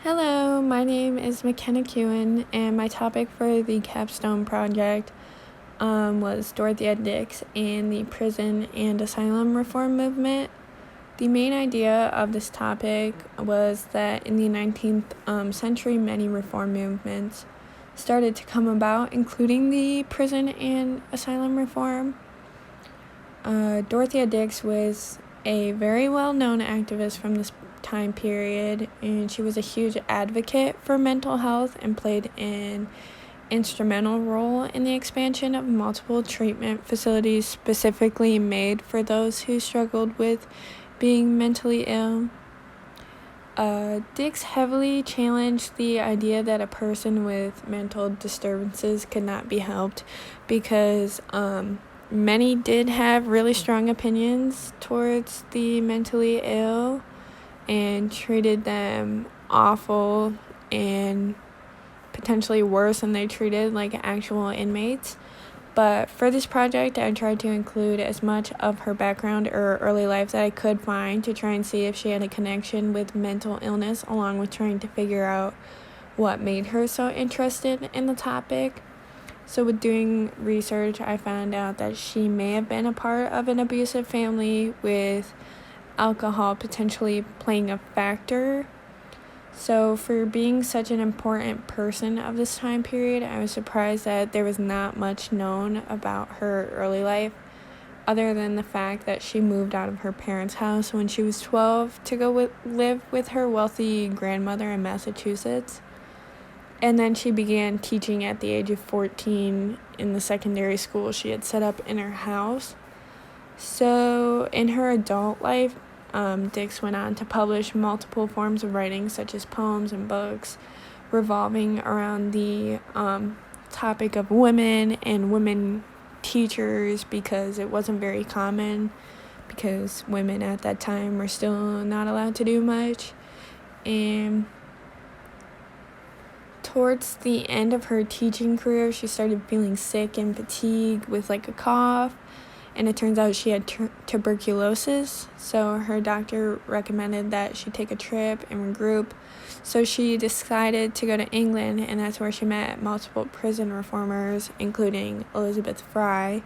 Hello, my name is McKenna Kewen, and my topic for the capstone project was Dorothea Dix and the prison and asylum reform movement. The main idea of this topic was that in the 19th century, many reform movements started to come about, including the prison and asylum reform. Dorothea Dix was a very well-known activist from this time period, and she was a huge advocate for mental health and played an instrumental role in the expansion of multiple treatment facilities specifically made for those who struggled with being mentally ill. Dix heavily challenged the idea that a person with mental disturbances could not be helped because many did have really strong opinions towards the mentally ill and treated them awful and potentially worse than they treated like actual inmates. But for this project, I tried to include as much of her background or early life that I could find to try and see if she had a connection with mental illness, along with trying to figure out what made her so interested in the topic. So with doing research, I found out that she may have been a part of an abusive family with alcohol potentially playing a factor. So for being such an important person of this time period, I was surprised that there was not much known about her early life, other than the fact that she moved out of her parents' house when she was 12 to go live with her wealthy grandmother in Massachusetts. And then she began teaching at the age of 14 in the secondary school she had set up in her house. So in her adult life, Dix went on to publish multiple forms of writing, such as poems and books, revolving around the topic of women and women teachers, because it wasn't very common, because women at that time were still not allowed to do much. And towards the end of her teaching career, she started feeling sick and fatigued with like a cough. And it turns out she had tuberculosis, so her doctor recommended that she take a trip and regroup. So she decided to go to England, and that's where she met multiple prison reformers, including Elizabeth Fry.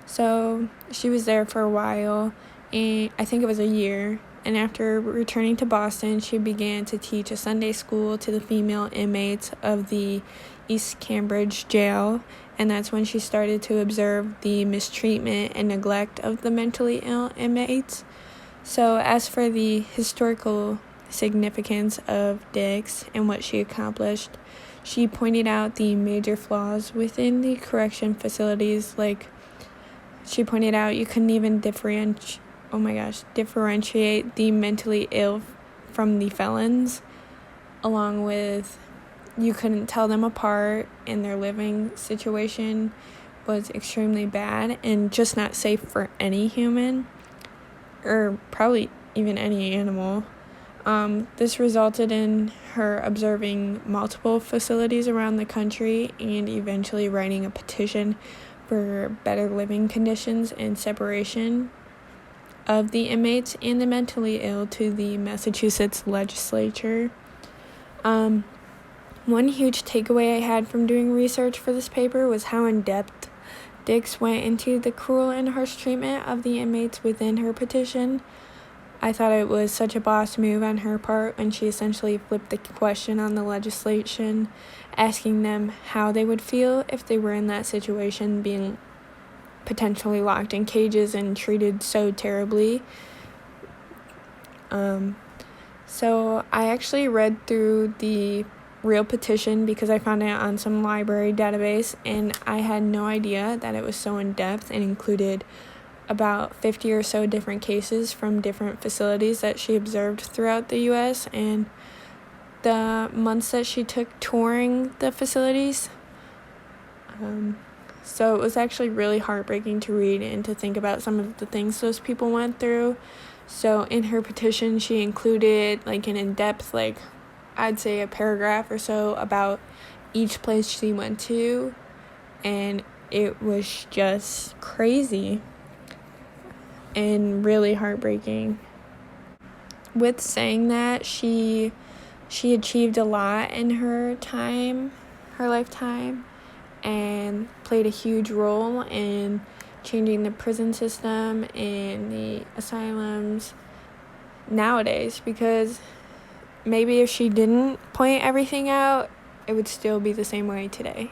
So she was there for a while, and I think it was a year. And after returning to Boston, she began to teach a Sunday school to the female inmates of the East Cambridge jail, and that's when she started to observe the mistreatment and neglect of the mentally ill inmates. So as for the historical significance of Dix and what she accomplished, she pointed out the major flaws within the correction facilities. Like, she pointed out you couldn't even differentiate the mentally ill from the felons, along with you couldn't tell them apart, and their living situation was extremely bad and just not safe for any human, or probably even any animal. This resulted in her observing multiple facilities around the country and eventually writing a petition for better living conditions and separation of the inmates and the mentally ill to the Massachusetts legislature. One huge takeaway I had from doing research for this paper was how in-depth Dix went into the cruel and harsh treatment of the inmates within her petition. I thought it was such a boss move on her part when she essentially flipped the question on the legislation, asking them how they would feel if they were in that situation, being potentially locked in cages and treated so terribly. So I actually read through the real petition because I found it on some library database, and I had no idea that it was so in-depth and included about 50 or so different cases from different facilities that she observed throughout the U.S. and the months that she took touring the facilities. So it was actually really heartbreaking to read and to think about some of the things those people went through. So in her petition, she included like an in-depth, I'd say a paragraph or so about each place she went to, and it was just crazy and really heartbreaking. With saying that, she she achieved a lot in her lifetime, and played a huge role in changing the prison system and the asylums nowadays, because maybe if she didn't point everything out, it would still be the same way today.